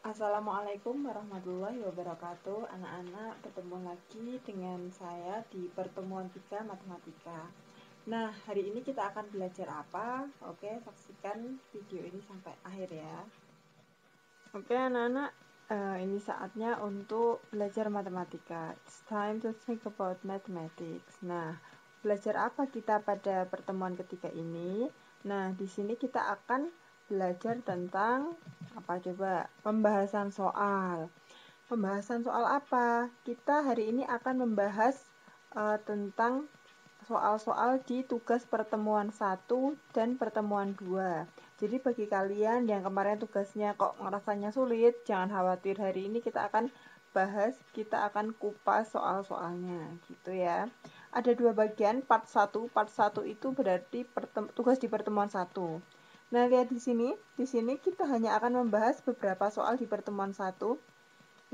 Assalamualaikum warahmatullahi wabarakatuh. Anak-anak, bertemu lagi dengan saya di pertemuan 3 matematika. Nah, hari ini kita akan belajar apa? Oke, saksikan video ini sampai akhir ya. Oke anak-anak, ini saatnya untuk belajar matematika. It's time to think about mathematics. Nah, belajar apa kita pada pertemuan ketiga ini? Nah, di sini kita akan belajar tentang apa coba? Pembahasan soal. Pembahasan soal apa? Kita hari ini akan membahas tentang soal-soal di tugas pertemuan 1 dan pertemuan 2. Jadi bagi kalian yang kemarin tugasnya kok ngerasanya sulit, jangan khawatir, hari ini kita akan bahas, kita akan kupas soal-soalnya gitu ya. Ada dua bagian, part 1. Part 1 itu berarti tugas di pertemuan 1. Nah, lihat di sini kita hanya akan membahas beberapa soal di pertemuan 1,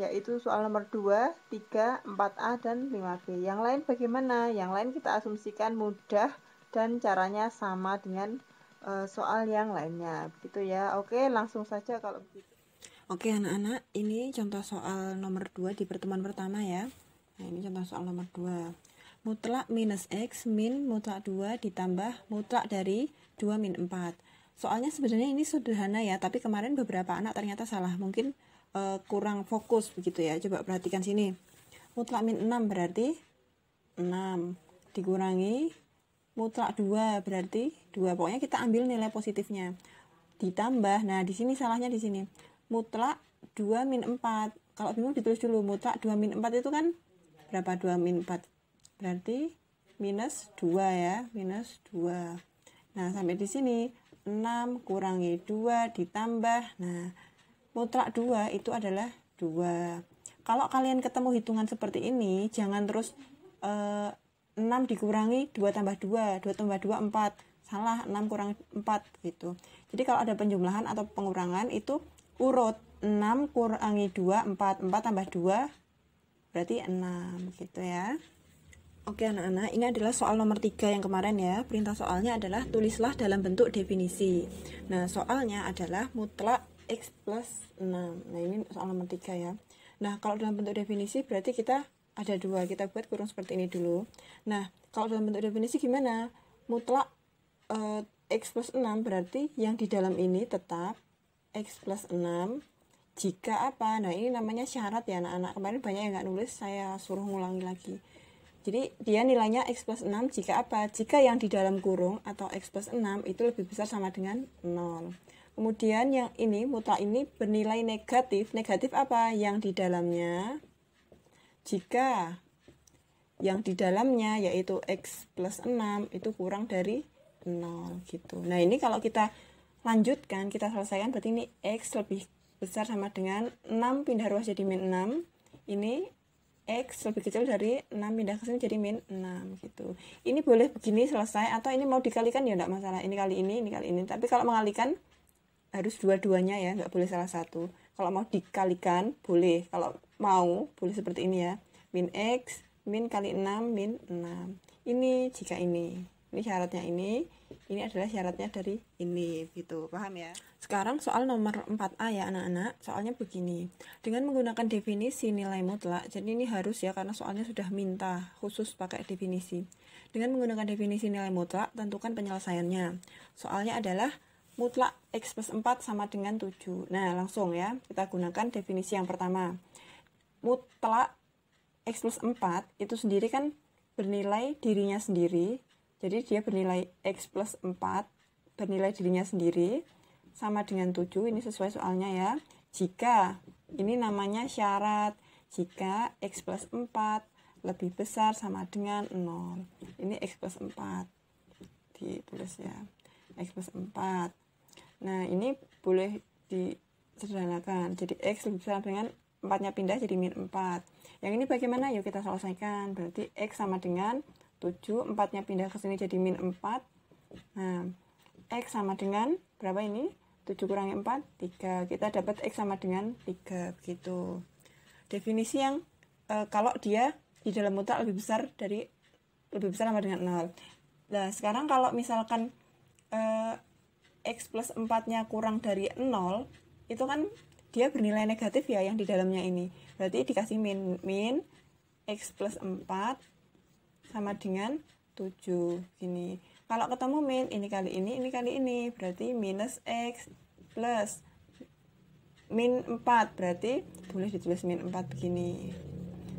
yaitu soal nomor 2, 3, 4A, dan 5B. Yang lain bagaimana? Yang lain kita asumsikan mudah dan caranya sama dengan soal yang lainnya. Begitu ya. Oke, langsung saja kalau begitu. Oke anak-anak, ini contoh soal nomor 2 di pertemuan pertama ya. Nah, ini contoh soal nomor 2. Mutlak minus X min mutlak 2 ditambah mutlak dari 2 min 4. Soalnya sebenarnya ini sederhana ya, tapi kemarin beberapa anak ternyata salah. Mungkin kurang fokus begitu ya. Coba perhatikan sini. Mutlak min 6 berarti 6 dikurangi mutlak 2 berarti 2. Pokoknya kita ambil nilai positifnya. Ditambah, nah di sini salahnya di sini. Mutlak 2 min 4. Kalau bingung ditulis dulu, mutlak 2 min 4 itu kan berapa 2 min 4? Berarti minus 2 ya, minus 2. Nah, sampai di sini 6 kurangi 2 ditambah. Nah, mutlak 2 itu adalah 2. Kalau kalian ketemu hitungan seperti ini, jangan terus 6 dikurangi 2 tambah 2, 2 tambah 2 4. Salah, 6 kurang 4 gitu. Jadi kalau ada penjumlahan atau pengurangan itu urut 6 kurangi 2 4, 4 tambah 2 berarti 6 gitu ya. Oke anak-anak, ini adalah soal nomor 3 yang kemarin ya. Perintah soalnya adalah tulislah dalam bentuk definisi. Nah, soalnya adalah mutlak X plus 6. Nah, ini soal nomor 3 ya. Nah, kalau dalam bentuk definisi berarti kita ada 2. Kita buat kurung seperti ini dulu. Nah, kalau dalam bentuk definisi gimana? Mutlak X plus 6 berarti yang di dalam ini tetap X plus 6 jika apa? Nah, ini namanya syarat ya anak-anak. Kemarin banyak yang nggak nulis, saya suruh ngulangi lagi. Jadi dia nilainya X plus 6 jika apa? Jika yang di dalam kurung atau X plus 6 itu lebih besar sama dengan 0. Kemudian yang ini, mutlak ini bernilai negatif. Negatif apa? Yang di dalamnya. Jika yang di dalamnya yaitu X plus 6 itu kurang dari 0 gitu. Nah, ini kalau kita lanjutkan, kita selesaikan, berarti ini X lebih besar sama dengan 6 pindah ruas jadi min 6. Ini X lebih kecil dari 6 pindah ke sini jadi min 6 gitu. Ini boleh begini selesai, atau ini mau dikalikan ya enggak masalah. Ini kali ini kali ini. Tapi kalau mengalikan harus dua-duanya ya, enggak boleh salah satu. Kalau mau dikalikan boleh. Kalau mau boleh seperti ini ya. Min X min kali 6 min 6. Ini jika ini syaratnya ini adalah syaratnya dari ini gitu, paham ya? Sekarang soal nomor 4A ya anak-anak. Soalnya begini, dengan menggunakan definisi nilai mutlak, jadi ini harus ya karena soalnya sudah minta khusus pakai definisi. Dengan menggunakan definisi nilai mutlak, tentukan penyelesaiannya. Soalnya adalah mutlak X plus 4 sama dengan 7. Nah, langsung ya, kita gunakan definisi yang pertama. Mutlak X plus 4 itu sendiri kan bernilai dirinya sendiri. Jadi dia bernilai X plus 4, bernilai dirinya sendiri, sama dengan 7, ini sesuai soalnya ya. Jika, ini namanya syarat, jika X plus 4 lebih besar sama dengan 0. Ini X plus 4, ditulis ya, X plus 4. Nah, ini boleh disederhanakan, jadi X lebih besar dengan 4-nya pindah jadi min 4. Yang ini bagaimana? Yuk kita selesaikan, berarti X sama dengan 7, 4-nya pindah ke sini jadi min 4. Nah, X sama dengan berapa ini? 7 kurangi 4, 3. Kita dapat X sama dengan 3, begitu. Definisi yang kalau dia di dalam mutlak lebih besar sama dengan 0. Nah, sekarang kalau misalkan X plus 4-nya kurang dari 0, itu kan dia bernilai negatif ya yang di dalamnya ini. Berarti dikasih min X plus 4 sama dengan 7 gini. Kalau ketemu min ini kali ini berarti minus X plus min 4, berarti boleh ditulis min 4 begini.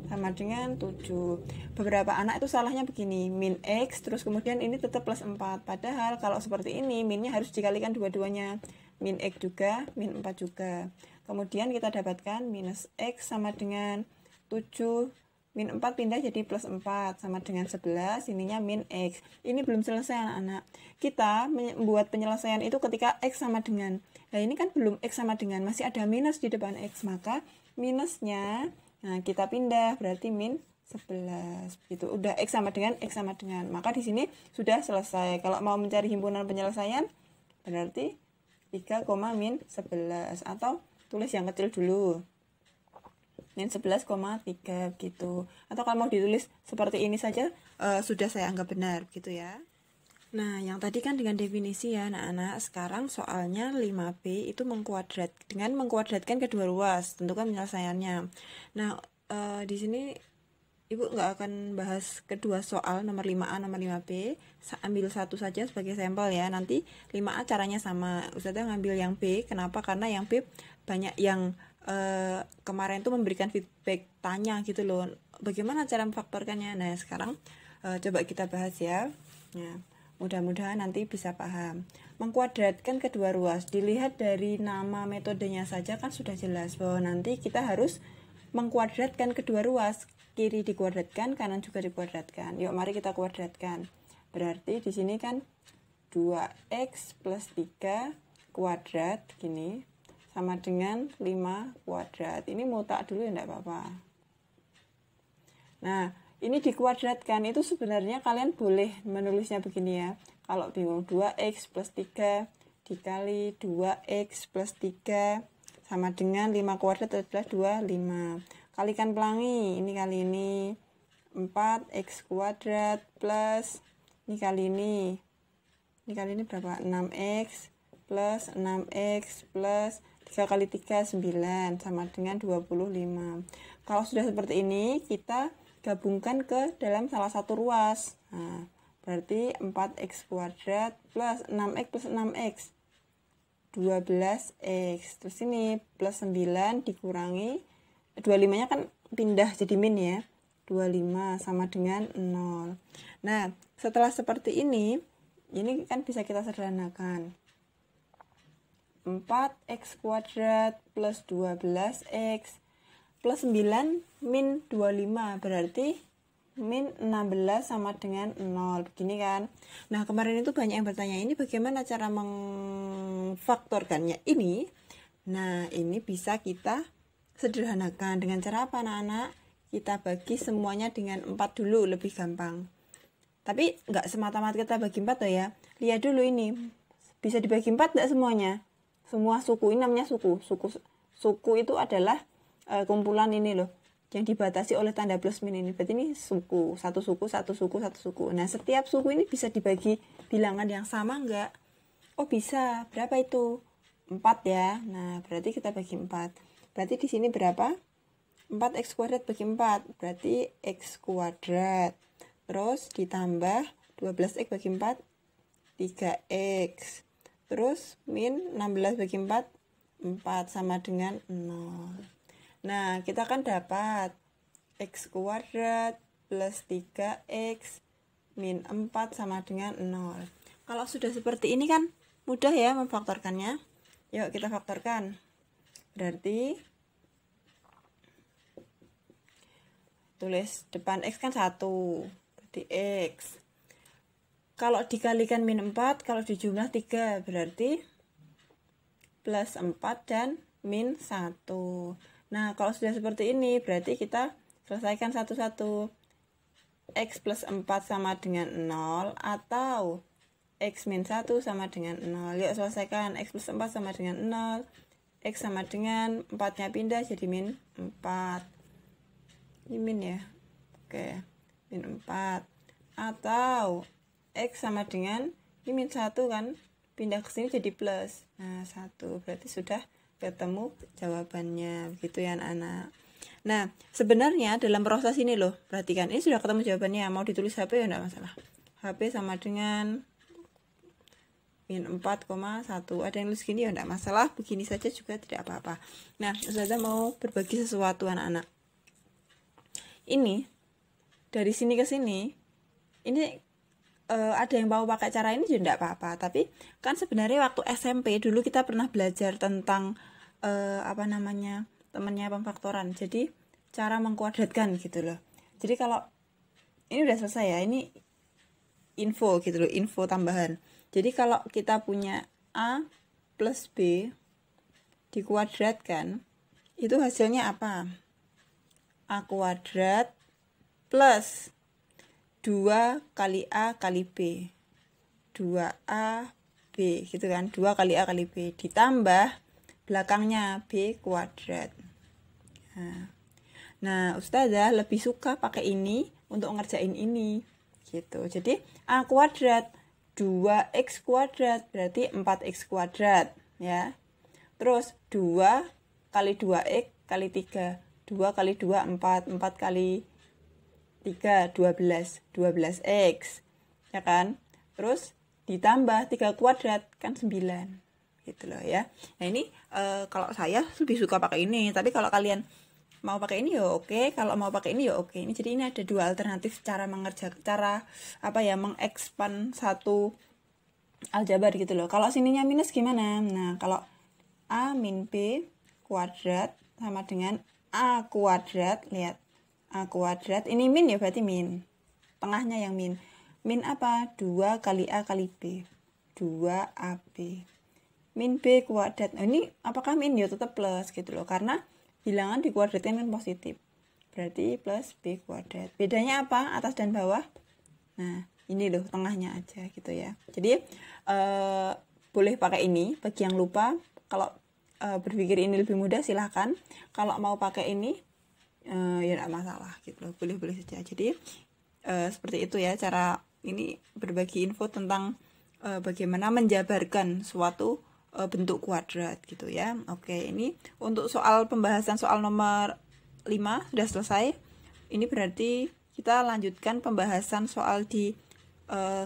Sama dengan 7. Beberapa anak itu salahnya begini, min X terus kemudian ini tetap plus 4. Padahal kalau seperti ini minnya harus dikalikan dua-duanya. Min X juga, min 4 juga. Kemudian kita dapatkan minus X sama dengan 7. Min 4 pindah jadi plus 4 sama dengan 11, ininya min X. Ini belum selesai anak-anak. Kita membuat penyelesaian itu ketika X sama dengan. Nah ini kan belum X sama dengan, masih ada minus di depan X. Maka minusnya, nah kita pindah, berarti min 11. Gitu. Udah X sama dengan, X sama dengan. Maka di sini sudah selesai. Kalau mau mencari himpunan penyelesaian, berarti 3, min 11. Atau tulis yang kecil dulu. Min 11,3 gitu. Atau kalau mau ditulis seperti ini saja sudah saya anggap benar gitu ya. Nah, yang tadi kan dengan definisi ya anak-anak. Sekarang soalnya 5B itu mengkuadrat. Dengan mengkuadratkan kedua ruas, tentukan penyelesaiannya. Nah, di sini Ibu nggak akan bahas kedua soal nomor 5A, nomor 5B. Ambil satu saja sebagai sampel ya. Nanti 5A caranya sama. Ustazah ngambil yang B. Kenapa? Karena yang B banyak yang kemarin tuh memberikan feedback tanya gitu loh, bagaimana cara memfaktorkannya. Nah sekarang coba kita bahas ya. Nah, mudah-mudahan nanti bisa paham. Mengkuadratkan kedua ruas, dilihat dari nama metodenya saja kan sudah jelas bahwa nanti kita harus mengkuadratkan kedua ruas, kiri dikuadratkan, kanan juga dikuadratkan. Yuk mari kita kuadratkan. Berarti di sini kan 2x plus 3 kuadrat gini sama dengan 5 kuadrat. Ini mutak dulu ya enggak apa-apa. Nah, ini dikuadratkan. Itu sebenarnya kalian boleh menulisnya begini ya. Kalau bingung, 2x plus 3 dikali 2x plus 3 sama dengan 5 kuadrat adalah 25. Kalikan pelangi, ini kali ini 4x kuadrat plus ini kali ini berapa? 6x plus 6x plus 3 kali 3, 9 sama dengan 25. Kalau sudah seperti ini, kita gabungkan ke dalam salah satu ruas. Nah, berarti 4x kuadrat plus 6x plus 6x 12x. Terus ini plus 9 dikurangi 25-nya kan pindah jadi min ya. 25 sama dengan 0. Nah, setelah seperti ini kan bisa kita sederhanakan. 4x kuadrat plus 12x plus 9 min 25, berarti min 16 sama dengan 0. Begini kan. Nah, kemarin itu banyak yang bertanya, ini bagaimana cara mengfaktorkannya ini? Nah, ini bisa kita sederhanakan dengan cara apa anak-anak? Kita bagi semuanya dengan 4 dulu, lebih gampang. Tapi nggak semata-mata kita bagi 4 ya. Lihat dulu ini, bisa dibagi 4 nggak semuanya? Semua suku, ini namanya suku. Suku itu adalah kumpulan ini loh, yang dibatasi oleh tanda plus min ini. Berarti ini suku, satu suku. Nah, setiap suku ini bisa dibagi bilangan yang sama enggak? Oh, bisa. Berapa itu? 4 ya. Nah, berarti kita bagi 4. Berarti di sini berapa? 4x kuadrat bagi 4. Berarti x kuadrat. Terus ditambah 12x bagi 4, 3x. Terus min 16 bagi 4, 4 sama dengan 0. Nah, kita kan dapat x kuadrat plus 3x min 4 sama dengan 0. Kalau sudah seperti ini kan mudah ya memfaktorkannya. Yuk kita faktorkan. Berarti tulis depan x kan 1. Berarti x. Kalau dikalikan min 4, kalau dijumlah 3, berarti plus 4 dan min 1. Nah, kalau sudah seperti ini, berarti kita selesaikan satu-satu. X plus 4 sama dengan 0, atau X min 1 sama dengan 0. Yuk selesaikan. X plus 4 sama dengan 0. X sama dengan 4-nya pindah jadi min 4. Ini min ya. Oke, min 4. Atau X sama dengan, ini min 1 kan, pindah ke sini jadi plus. Nah, 1. Berarti sudah ketemu jawabannya, gitu ya anak-anak. Nah, sebenarnya dalam proses ini loh, perhatikan, ini sudah ketemu jawabannya, mau ditulis HP ya enggak masalah. HP sama dengan min 4,1. Ada yang tulis gini ya enggak masalah, begini saja juga tidak apa-apa. Nah, Ustazah mau berbagi sesuatu anak-anak. Ini dari sini ke sini, ini ada yang mau pakai cara ini juga enggak apa-apa. Tapi kan sebenarnya waktu SMP dulu kita pernah belajar tentang temannya pemfaktoran. Jadi cara mengkuadratkan gitu loh. Jadi kalau ini udah selesai ya, ini info gitu loh, info tambahan. Jadi kalau kita punya A plus B dikuadratkan, itu hasilnya apa? A kuadrat plus 2 kali A kali B, 2A B gitu kan, 2 kali A kali B ditambah belakangnya B kuadrat. Nah, Ustazah lebih suka pakai ini untuk ngerjain ini gitu. Jadi A kuadrat 2x kuadrat berarti 4x kuadrat ya. Terus 2 kali 2x kali 3, 2 kali 2 4, 4 kali 3 12, 12x ya kan. Terus ditambah 3 kuadrat kan 9 gitu loh ya. Nah ini kalau saya lebih suka pakai ini, tapi kalau kalian mau pakai ini ya oke, kalau mau pakai ini ya oke. Ini jadi ini ada dua alternatif cara mengerjakan, cara mengekspan satu aljabar gitu loh. Kalau sininya minus gimana? Nah, kalau A min B kuadrat sama dengan A kuadrat, lihat A kuadrat, ini min ya berarti min, tengahnya yang min. Min apa? 2 kali A kali B, 2AB. Min B kuadrat, nah, ini apakah min? Ya tetap plus gitu loh, karena bilangan dikuadratkan kan positif, berarti plus B kuadrat. Bedanya apa atas dan bawah? Nah ini loh tengahnya aja gitu ya. Jadi boleh pakai ini bagi yang lupa. Kalau berpikir ini lebih mudah silahkan. Kalau mau pakai ini ya tidak masalah gitu loh, boleh-boleh saja. Jadi seperti itu ya cara ini berbagi info tentang bagaimana menjabarkan suatu bentuk kuadrat gitu ya. Oke, ini untuk soal pembahasan soal nomor 5 sudah selesai. Ini berarti kita lanjutkan pembahasan soal di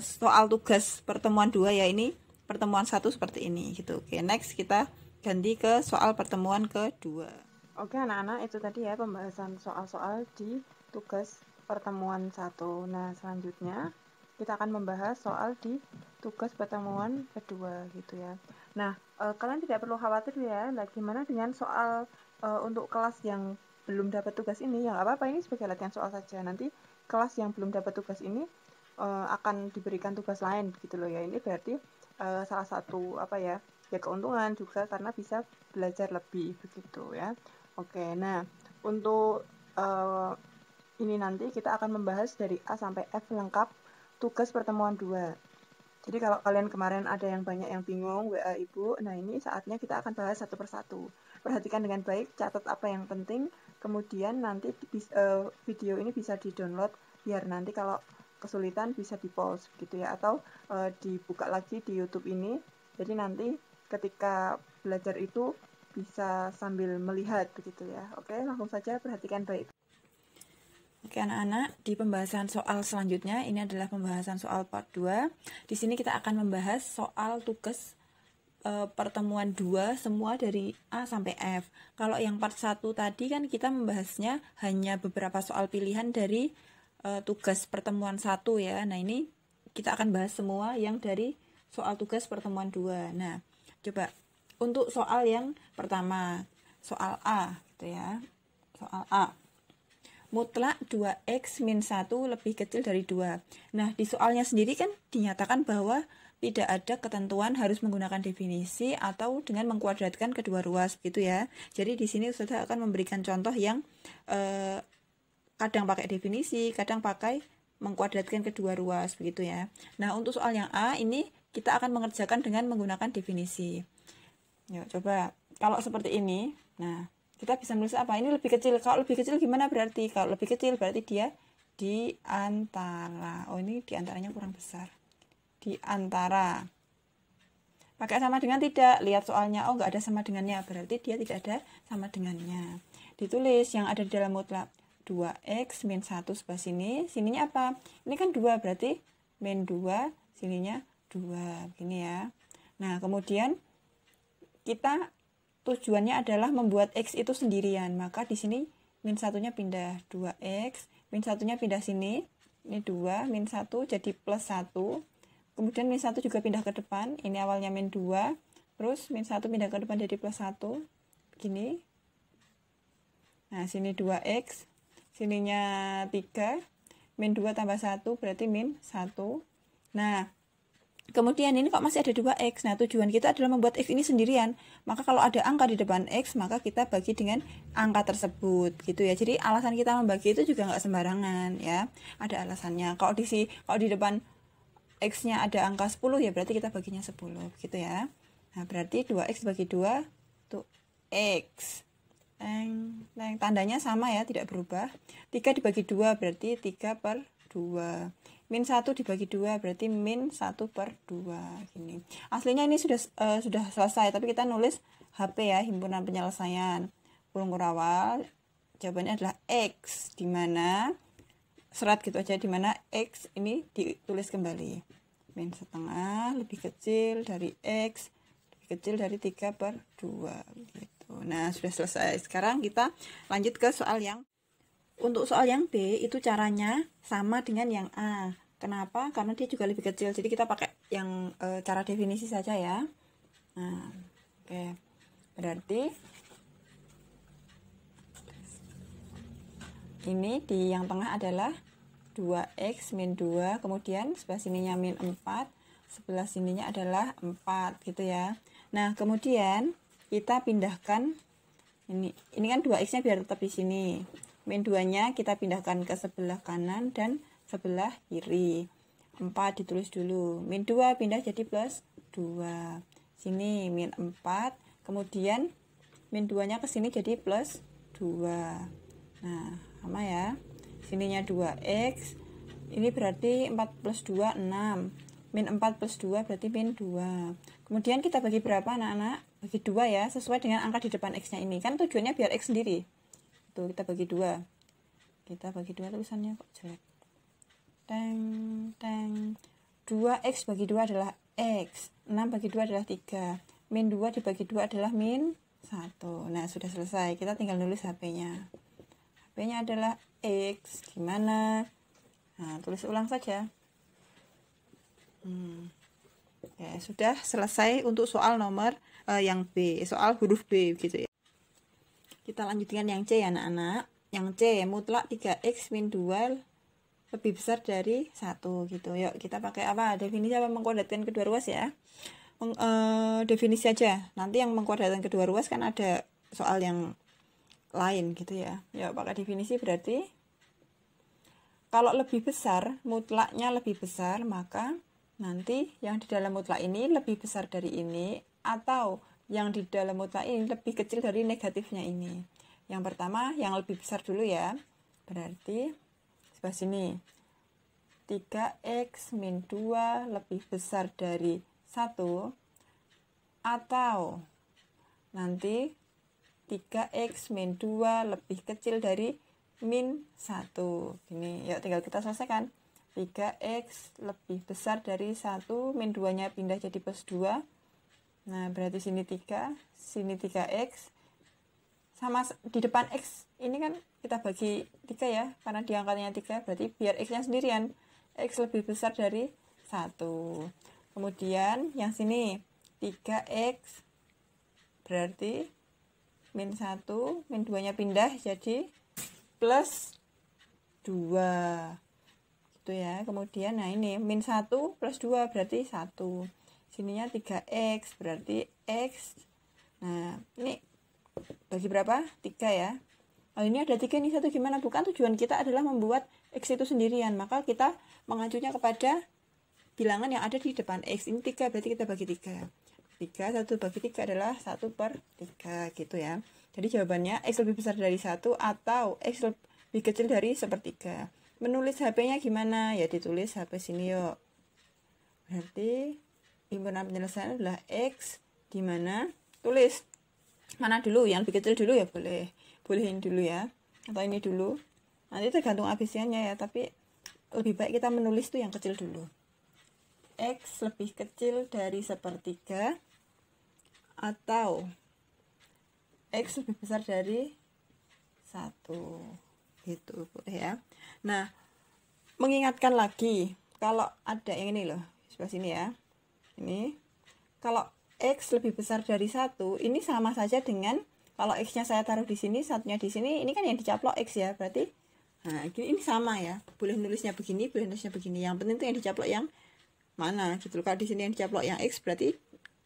soal tugas pertemuan 2 ya. Ini pertemuan 1 seperti ini gitu. Oke, next kita ganti ke soal pertemuan kedua. Oke anak-anak, itu tadi ya pembahasan soal-soal di tugas pertemuan 1. Nah selanjutnya kita akan membahas soal di tugas pertemuan kedua gitu ya. Nah, kalian tidak perlu khawatir ya. Nah, gimana dengan soal untuk kelas yang belum dapat tugas ini? Ya nggak apa-apa, ini sebagai latihan soal saja. Nanti kelas yang belum dapat tugas ini akan diberikan tugas lain gitu loh ya. Ini berarti salah satu keuntungan juga karena bisa belajar lebih begitu ya. Oke, nah untuk ini nanti kita akan membahas dari A sampai F lengkap tugas pertemuan 2. Jadi kalau kalian kemarin ada yang banyak yang bingung WA Ibu, nah ini saatnya kita akan bahas satu persatu. Perhatikan dengan baik, catat apa yang penting, kemudian nanti video ini bisa di-download biar nanti kalau kesulitan bisa di-pause gitu ya, atau dibuka lagi di YouTube ini. Jadi nanti ketika belajar itu bisa sambil melihat begitu ya. Oke, langsung saja perhatikan baik. Oke anak-anak, di pembahasan soal selanjutnya ini adalah pembahasan soal part 2. Di sini kita akan membahas soal tugas pertemuan 2 semua dari A sampai F. Kalau yang part 1 tadi kan kita membahasnya hanya beberapa soal pilihan dari tugas pertemuan 1 ya. Nah, ini kita akan bahas semua yang dari soal tugas pertemuan 2. Nah, coba untuk soal yang pertama, soal A gitu ya. Soal A. Mutlak 2x min 1 lebih kecil dari 2. Nah, di soalnya sendiri kan dinyatakan bahwa tidak ada ketentuan harus menggunakan definisi atau dengan mengkuadratkan kedua ruas gitu ya. Jadi di sini Ustazah akan memberikan contoh yang kadang pakai definisi, kadang pakai mengkuadratkan kedua ruas begitu ya. Nah, untuk soal yang A ini kita akan mengerjakan dengan menggunakan definisi. Yuk, coba kalau seperti ini. Nah, kita bisa menulis apa? Ini lebih kecil. Kalau lebih kecil gimana berarti? Kalau lebih kecil berarti dia di antara. Oh, ini di antaranya kurang besar. Di antara Pakai sama dengan tidak, lihat soalnya, oh nggak ada sama dengannya, berarti dia tidak ada sama dengannya. Ditulis yang ada di dalam mutlak 2x min 1 sebelah sini, sininya apa? Ini kan 2, berarti min 2, sininya 2, begini ya. Nah, kemudian kita tujuannya adalah membuat x itu sendirian, maka di sini min 1-nya pindah 2x, min 1-nya pindah sini, ini 2, min 1 jadi plus 1, kemudian min 1 juga pindah ke depan, ini awalnya min 2, terus min 1 pindah ke depan jadi plus 1, begini. Nah, sini 2x, sininya 3, min 2 tambah 1 berarti min 1. Nah, kemudian ini kok masih ada 2x. Nah, tujuan kita adalah membuat x ini sendirian. Maka kalau ada angka di depan x, maka kita bagi dengan angka tersebut, gitu ya. Jadi alasan kita membagi itu juga nggak sembarangan ya. Ada alasannya. Kalau di depan x-nya ada angka 10 ya berarti kita baginya 10, gitu ya. Nah, berarti 2x bagi 2 itu x. Tandanya sama ya, tidak berubah. 3 dibagi 2 berarti 3 per 2. Min 1 dibagi 2 berarti min 1 per 2. Gini. Aslinya ini sudah selesai, tapi kita nulis HP ya, himpunan penyelesaian. Kurung kurawal, jawabannya adalah X, di mana serat gitu aja, di mana X ini ditulis kembali. Min setengah lebih kecil dari X, lebih kecil dari 3 per 2. Gitu. Nah, sudah selesai. Sekarang kita lanjut ke soal yang untuk soal yang B itu caranya sama dengan yang A. Kenapa? Karena dia juga lebih kecil. Jadi kita pakai yang cara definisi saja ya. Nah, oke. Berarti ini di yang tengah adalah 2x min 2, kemudian sebelah sininya min 4, sebelah sininya adalah 4 gitu ya. Nah, kemudian kita pindahkan ini kan 2x-nya biar tetap di sini. Min 2-nya kita pindahkan ke sebelah kanan dan sebelah kiri. 4 ditulis dulu. Min 2 pindah jadi plus 2. Sini min 4, kemudian min 2-nya ke sini jadi plus 2. Nah, sama ya. Sininya 2x. Ini berarti 4 plus 2 6. Min 4 plus 2 berarti min 2. Kemudian kita bagi berapa anak-anak? Bagi 2 ya, sesuai dengan angka di depan x-nya ini. Kan tujuannya biar x sendiri. Tuh, kita bagi 2. Kita bagi 2 tulisannya kok jelek. 2x bagi 2 adalah x. 6 bagi 2 adalah 3. Min 2 dibagi 2 adalah min 1. Nah, sudah selesai. Kita tinggal nulis HP-nya. HP-nya adalah x. Gimana? Nah, tulis ulang saja. Ya, sudah selesai untuk soal nomor yang B, soal huruf B gitu ya. Kita lanjutkan yang C ya anak-anak. Yang C, mutlak 3x min 2 lebih besar dari 1 gitu. Yuk kita pakai apa? Definisi apa? Mengkuadratkan kedua ruas ya. Definisi aja. Nanti yang mengkuadratkan kedua ruas kan ada soal yang lain gitu ya. Yuk pakai definisi berarti kalau lebih besar, mutlaknya lebih besar, maka nanti yang di dalam mutlak ini lebih besar dari ini, atau yang di dalam mutlak ini lebih kecil dari negatifnya ini. Yang pertama yang lebih besar dulu ya. Berarti sebelah sini 3x min 2 lebih besar dari 1, atau nanti 3x min 2 lebih kecil dari min 1. Gini, yuk tinggal kita selesaikan. 3x lebih besar dari 1, min 2-nya pindah jadi plus 2. Nah, berarti sini 3, sini 3x. Sama di depan x ini kan kita bagi 3 ya, karena diangkatnya 3, berarti biar x-nya sendirian. X lebih besar dari 1. Kemudian yang sini 3x berarti min 1, min 2-nya pindah jadi plus 2 gitu ya. Kemudian nah ini min 1 plus 2 berarti 1. Sininya 3x berarti x. Nah ini bagi berapa? 3 ya. Oh, ini ada 3 nih, 1 gimana? Bukan, tujuan kita adalah membuat x itu sendirian, maka kita mengacunya kepada bilangan yang ada di depan x. Ini 3 berarti kita bagi 3. 3, 1 bagi 3 adalah 1 per 3 gitu ya. Jadi jawabannya x lebih besar dari 1 atau x lebih kecil dari 1/3. Menulis HP-nya gimana? Ya ditulis HP sini yuk. Berarti himpunan penyelesaian adalah X, di mana tulis mana dulu, yang lebih kecil dulu ya boleh ini dulu ya, atau ini dulu, nanti tergantung ABC-nya ya, tapi lebih baik kita menulis tuh yang kecil dulu. X lebih kecil dari 1/3 atau X lebih besar dari 1, gitu boleh ya. Nah, mengingatkan lagi, kalau ada yang ini loh, sebelah sini ya, ini kalau X lebih besar dari 1, ini sama saja dengan kalau X-nya saya taruh di sini, satunya di sini, ini kan yang dicaplok X ya, berarti nah ini sama ya, boleh nulisnya begini, boleh nulisnya begini, yang penting tuh yang dicaplok yang mana gitu. Kalau di sini yang dicaplok yang X, berarti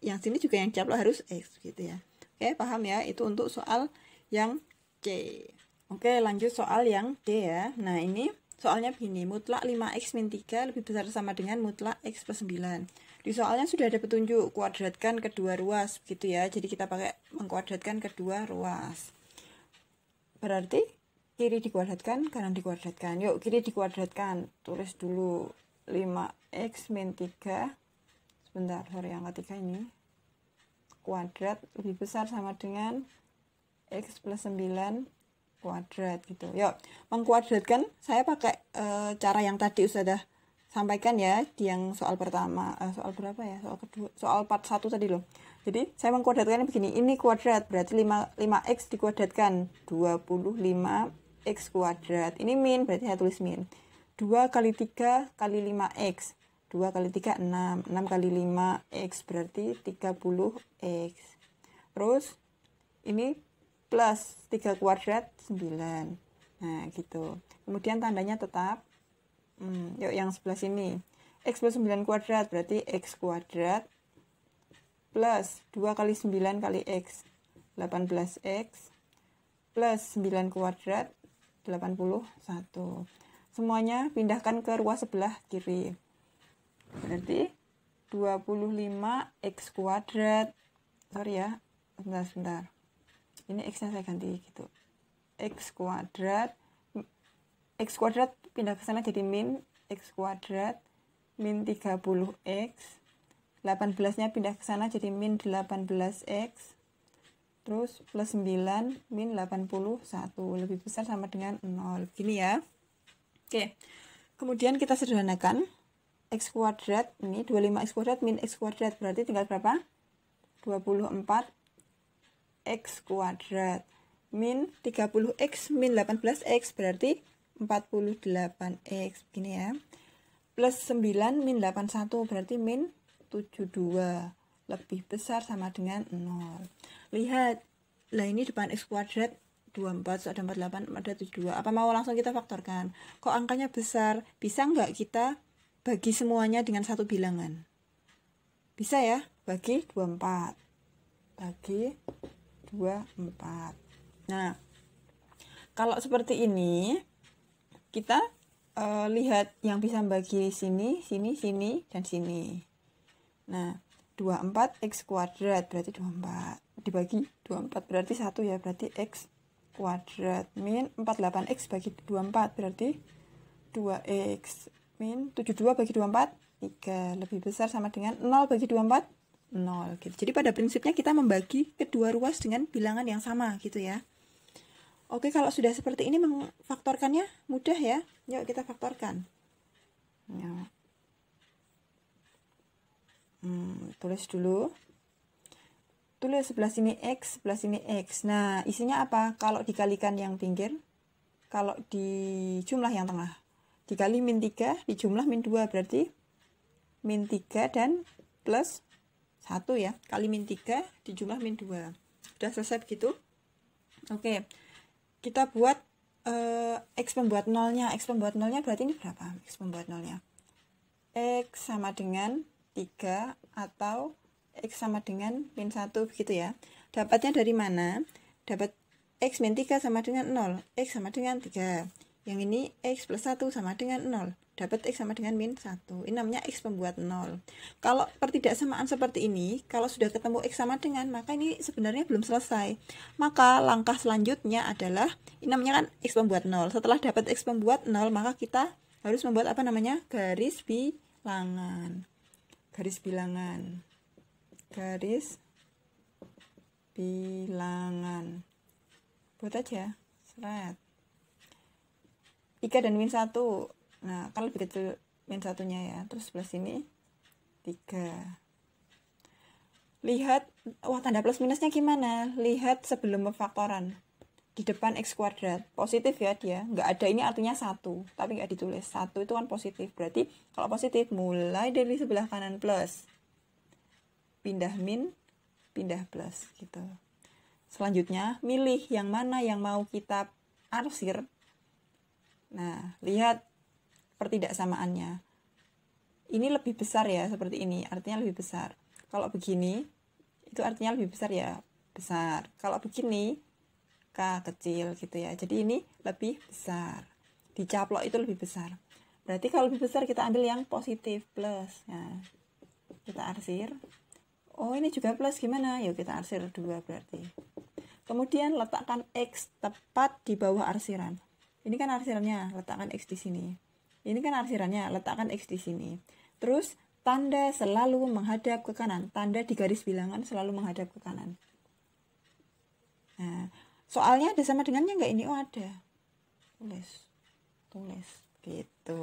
yang sini juga yang dicaplok harus X gitu ya. Oke, paham ya? Itu untuk soal yang C. Oke, lanjut soal yang D ya. Nah, ini soalnya begini, mutlak 5x min 3 lebih besar sama dengan mutlak x plus 9. Di soalnya sudah ada petunjuk, kuadratkan kedua ruas gitu ya. Jadi kita pakai mengkuadratkan kedua ruas. Berarti kiri dikuadratkan, kanan dikuadratkan. Yuk, kiri dikuadratkan. Tulis dulu 5x min 3. Sebentar, sorry, yang ketiga ini. Kuadrat lebih besar sama dengan x plus 9 kuadrat gitu. Yuk, mengkuadratkan saya pakai cara yang tadi sudah sampaikan ya di yang soal pertama, soal berapa ya? Soal kedua, soal part 1 tadi loh. Jadi saya mengkuadratkan begini, ini kuadrat berarti 5x dikuadratkan 25x kuadrat. Ini min berarti saya tulis min. 2 kali 3 kali 5x. 2 kali 3 6, 6 kali 5x berarti 30x. Terus ini plus 3 kuadrat 9. Nah gitu. Kemudian tandanya tetap. Yuk yang sebelah sini, x plus 9 kuadrat berarti x kuadrat plus 2 kali 9 kali x 18x plus 9 kuadrat 81. Semuanya pindahkan ke ruas sebelah kiri, berarti 25x kuadrat, sorry ya, sebentar, ini x nya saya ganti gitu, x kuadrat pindah ke sana jadi min x kuadrat min 30x, 18 nya pindah ke sana jadi min 18x, terus plus 9 min 81, lebih besar sama dengan 0, gini ya. Oke, kemudian kita sederhanakan, x kuadrat ini 25x kuadrat min x kuadrat berarti tinggal berapa? 24x kuadrat min 30x min 18x berarti 48x, begini ya. Plus 9 min 81 berarti min 72, lebih besar sama dengan 0. Lihat, lah ini depan x kuadrat 24, so ada 48, ada 72. Apa mau langsung kita faktorkan? Kok angkanya besar? Bisa nggak kita bagi semuanya dengan satu bilangan? Bisa ya, bagi 24. Bagi 24. Nah, kalau seperti ini, kita lihat yang bisa bagi sini, sini, sini, dan sini. Nah, 24x kuadrat berarti 24. Dibagi 24 berarti 1 ya, berarti x kuadrat. Min 48x bagi 24 berarti 2x. Min 72 bagi 24, 3. Lebih besar sama dengan 0 bagi 24, 0. Gitu. Jadi pada prinsipnya kita membagi kedua ruas dengan bilangan yang sama gitu ya. Oke, kalau sudah seperti ini memfaktorkannya mudah ya. Yuk kita faktorkan. Ya. Tulis dulu. Tulis sebelah sini x, sebelah sini x. Nah, isinya apa? Kalau dikalikan yang pinggir, kalau di jumlah yang tengah. Dikali min 3, dijumlah min 2, berarti min 3 dan plus 1 ya. Kali min 3, dijumlah min 2. Sudah selesai begitu? Oke. Kita buat x pembuat nolnya. X pembuat nolnya berarti ini berapa? X pembuat nolnya. X sama dengan 3 atau x sama dengan min 1 begitu ya. Dapatnya dari mana? Dapat x min 3 sama dengan 0. X sama dengan 3. Yang ini x plus 1 sama dengan 0. Dapat x sama dengan min 1. Ini namanya x pembuat 0. Kalau pertidaksamaan seperti ini, kalau sudah ketemu x sama dengan, maka ini sebenarnya belum selesai. Maka langkah selanjutnya adalah, ini namanya kan x pembuat 0. Setelah dapat x pembuat 0, maka kita harus membuat apa namanya? Garis bilangan. garis bilangan. Garis bilangan. Buat aja. Seret. Ika dan min 1. Nah, kan lebih kecil min 1-nya ya. Terus sebelah sini 3. Lihat, wah tanda plus minusnya gimana? Lihat sebelum pemfaktoran. Di depan x kuadrat. Positif ya dia. Nggak ada, ini artinya 1. Tapi nggak ditulis. 1 itu kan positif. Berarti kalau positif, mulai dari sebelah kanan plus. Pindah min, pindah plus. Gitu. Selanjutnya, milih yang mana yang mau kita arsir. Nah, lihat pertidaksamaannya. Ini lebih besar ya, seperti ini. Artinya lebih besar. Kalau begini, itu artinya lebih besar ya, besar. Kalau begini, K kecil gitu ya. Jadi ini lebih besar. Dicaplok itu lebih besar. Berarti kalau lebih besar kita ambil yang positif, plus. Nah, kita arsir. Oh, ini juga plus, gimana? Yuk kita arsir 2 berarti. Kemudian letakkan X tepat di bawah arsiran. Ini kan arsirannya, letakkan X di sini. Ini kan arsirannya, letakkan X di sini. Terus tanda selalu menghadap ke kanan. Tanda di garis bilangan selalu menghadap ke kanan. Nah, soalnya ada sama dengannya nggak ini? Oh, ada. Tulis. Gitu.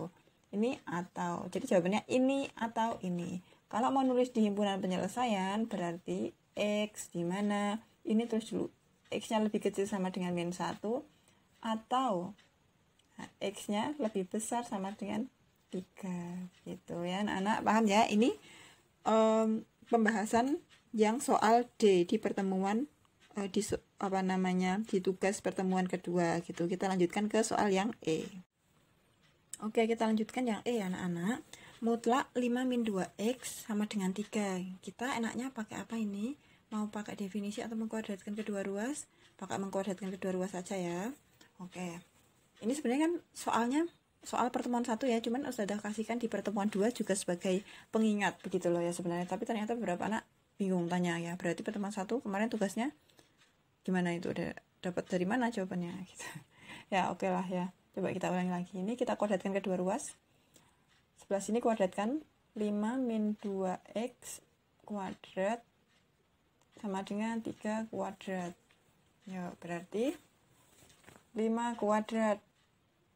Ini atau. Jadi jawabannya ini atau ini. Kalau mau nulis di himpunan penyelesaian, berarti X di mana? Ini terus dulu. X-nya lebih kecil sama dengan min 1. Atau X-nya lebih besar sama dengan 3 gitu ya anak-anak, paham ya? Ini pembahasan yang soal D di pertemuan di tugas pertemuan kedua gitu. Kita lanjutkan ke soal yang E. Oke, kita lanjutkan yang E anak-anak. Mutlak 5 min 2x sama dengan 3. Kita enaknya pakai apa ini? Mau pakai definisi atau mengkuadratkan kedua ruas? Pakai mengkuadratkan kedua ruas saja ya. Oke. Ini sebenarnya kan soal pertemuan 1 ya, cuman Ustazah kasihkan di pertemuan 2 juga sebagai pengingat begitu loh ya sebenarnya. Tapi ternyata beberapa anak bingung tanya ya. Berarti pertemuan 1 kemarin tugasnya gimana itu? Dapat dari mana jawabannya gitu. Ya, oke lah ya. Coba kita ulangi lagi. Ini kita kuadratkan kedua ruas. Sebelah sini kuadratkan 5 min 2x kuadrat sama dengan 3 kuadrat. Ya, berarti 5 kuadrat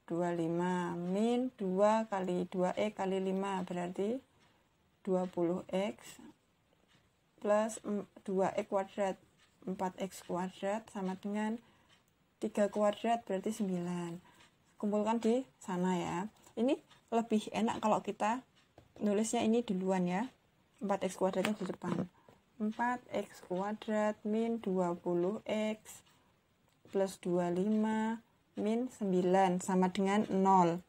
25 min 2 kali 2x kali 5 berarti 20x plus 2x kuadrat 4x kuadrat sama dengan 3 kuadrat berarti 9. Kumpulkan di sana ya. Ini lebih enak kalau kita nulisnya ini duluan ya. 4x kuadratnya di depan. 4x kuadrat min 20x plus 25 min 9 sama dengan 0.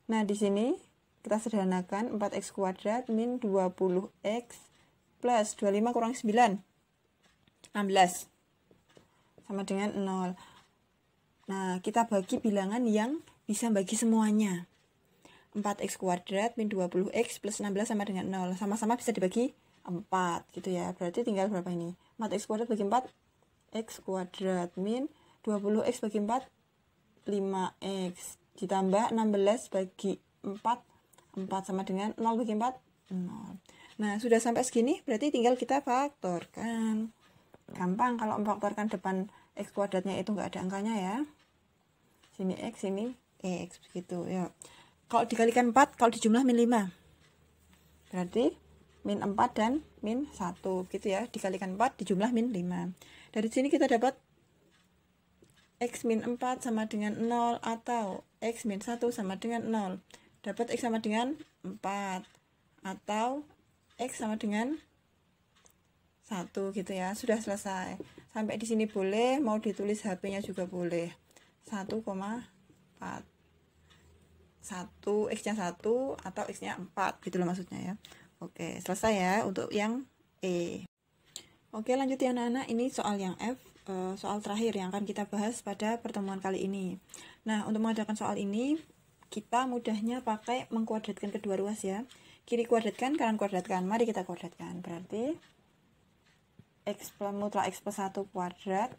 Nah, di sini kita sederhanakan 4x kuadrat min 20x plus 25 kurang 9. 16. Sama dengan 0. Nah, kita bagi bilangan yang bisa bagi semuanya. 4x kuadrat min 20x plus 16 sama dengan 0. Sama-sama bisa dibagi 4 gitu ya. Berarti tinggal berapa ini? 4x kuadrat bagi 4. X kuadrat min 20x bagi 4. 5x ditambah 16 bagi 4 sama dengan 0 bagi 4 0. Nah, sudah sampai segini berarti tinggal kita faktorkan. Gampang kalau memfaktorkan depan x kuadratnya itu nggak ada angkanya ya. Sini x, sini x begitu ya. Kalau dikalikan 4, kalau dijumlah min 5 berarti min 4 dan min 1 gitu ya. Dikalikan 4 dijumlah min 5. Dari sini kita dapat x min 4 sama dengan 0 atau x min 1 sama dengan 0. Dapat x sama dengan 4 atau x sama dengan 1 gitu ya. Sudah selesai. Sampai di sini boleh, mau ditulis HP-nya juga boleh. 1,4. 1 x-nya 1 atau x-nya 4 gitu loh maksudnya ya. Oke, selesai ya untuk yang E. Oke, lanjut ya anak-anak. Ini soal yang F. Soal terakhir yang akan kita bahas pada pertemuan kali ini. Nah, untuk mengerjakan soal ini, kita mudahnya pakai mengkuadratkan kedua ruas ya. Kiri kuadratkan, kanan kuadratkan. Mari kita kuadratkan. Berarti mutlak x plus 1 kuadrat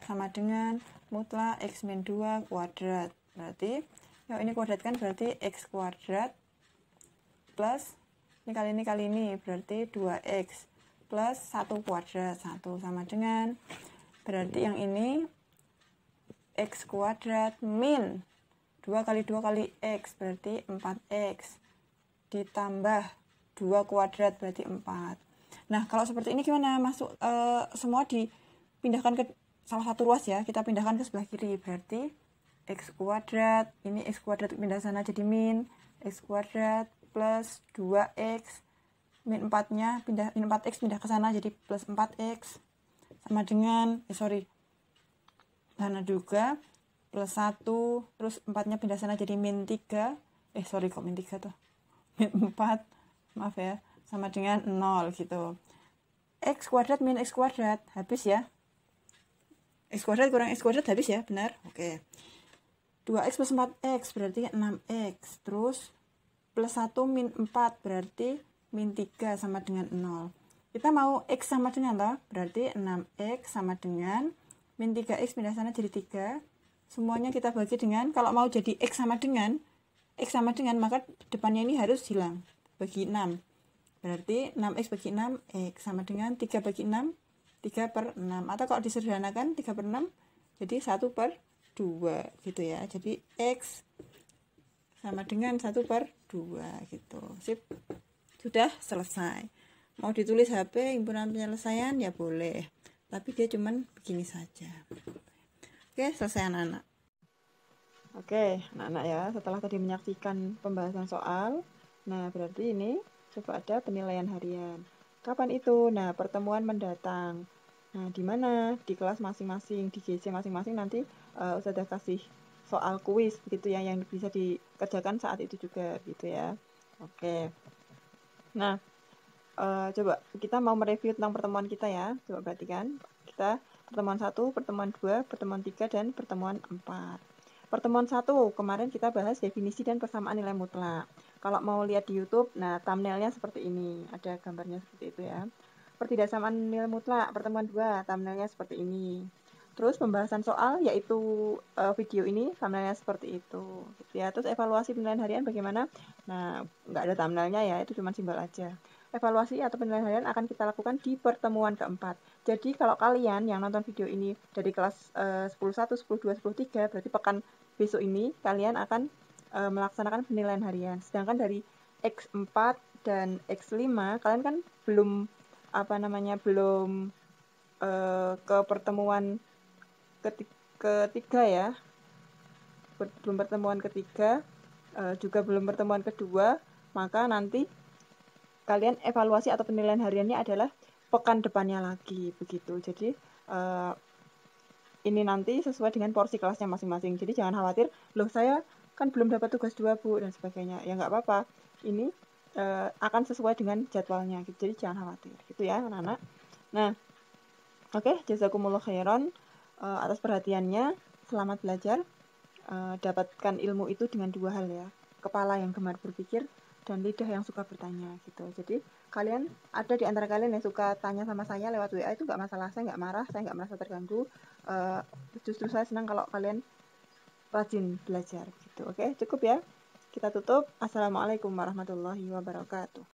sama dengan mutlak x min 2 kuadrat. Berarti, ini kuadratkan berarti x kuadrat plus ini kali ini berarti 2x plus 1 kuadrat. 1 sama dengan, berarti yang ini x kuadrat min 2 kali 2 kali x berarti 4x ditambah 2 kuadrat berarti 4. Nah, kalau seperti ini gimana? Masuk semua dipindahkan ke salah satu ruas ya. Kita pindahkan ke sebelah kiri. Berarti x kuadrat, ini x kuadrat pindah sana jadi min x kuadrat plus 2x min 4-nya pindah, min 4x pindah ke sana jadi plus 4x sama dengan sana juga plus 1, terus 4-nya pindah sana jadi min 3. Kok min 3 tuh? Min 4. Maaf ya. Sama dengan 0 gitu. X kuadrat min x kuadrat habis ya. X kuadrat kurang x kuadrat habis ya, benar? Oke. 2x plus 4x berarti 6x. Terus plus 1 min 4 berarti min 3 sama dengan 0. Kita mau x sama dengan toh? Berarti 6x sama dengan min 3x pindah sana jadi 3. Semuanya kita bagi dengan, kalau mau jadi x sama dengan maka depannya ini harus hilang. Bagi 6. Berarti 6x bagi 6 x sama dengan 3 bagi 6 3 per 6. Atau kalau disederhanakan 3 per 6 jadi 1 per 2 gitu ya. Jadi x sama dengan 1 per 2 gitu. Sip. Sudah selesai. Mau ditulis HP himpunan penyelesaian ya boleh. Tapi dia cuman begini saja. Oke, selesai anak-anak. Oke, anak-anak ya, setelah tadi menyaksikan pembahasan soal, nah berarti ini coba ada penilaian harian. Kapan itu? Nah, pertemuan mendatang. Nah, di mana? Di kelas masing-masing, di GC masing-masing nanti Ustazah kasih soal kuis gitu ya, yang bisa dikerjakan saat itu juga gitu ya. Oke. Nah, coba kita mau mereview tentang pertemuan kita ya. Coba perhatikan. Kita pertemuan 1, pertemuan 2, pertemuan 3, dan pertemuan 4. Pertemuan 1, kemarin kita bahas definisi dan persamaan nilai mutlak. Kalau mau lihat di YouTube, nah thumbnailnya seperti ini. Ada gambarnya seperti itu ya. Pertidaksamaan nilai mutlak, pertemuan 2, thumbnailnya seperti ini. Terus pembahasan soal, yaitu video ini, thumbnailnya seperti itu. Gitu ya. Terus evaluasi penilaian harian bagaimana? Nah, nggak ada thumbnailnya ya, itu cuma simbol aja. Evaluasi atau penilaian harian akan kita lakukan di pertemuan keempat. Jadi kalau kalian yang nonton video ini dari kelas 10.1, 10.2, 10.3, berarti pekan besok ini kalian akan melaksanakan penilaian harian. Sedangkan dari X4 dan X5 kalian kan belum ke pertemuan ketiga ya. Belum pertemuan ketiga, juga belum pertemuan kedua, maka nanti kalian evaluasi atau penilaian hariannya adalah pekan depannya lagi begitu. Jadi ini nanti sesuai dengan porsi kelasnya masing-masing. Jadi jangan khawatir, loh saya kan belum dapat tugas 2 Bu dan sebagainya. Ya nggak apa-apa. Ini akan sesuai dengan jadwalnya. Jadi jangan khawatir gitu ya anak-anak. Nah, oke, jazakumullah khairan atas perhatiannya. Selamat belajar. Dapatkan ilmu itu dengan 2 hal ya. Kepala yang gemar berpikir dan lidah yang suka bertanya gitu. Jadi kalian ada di antara kalian yang suka tanya sama saya lewat WA, itu nggak masalah, saya nggak marah, saya nggak merasa terganggu. Justru saya senang kalau kalian rajin belajar gitu. Oke, cukup ya. Kita tutup. Assalamualaikum warahmatullahi wabarakatuh.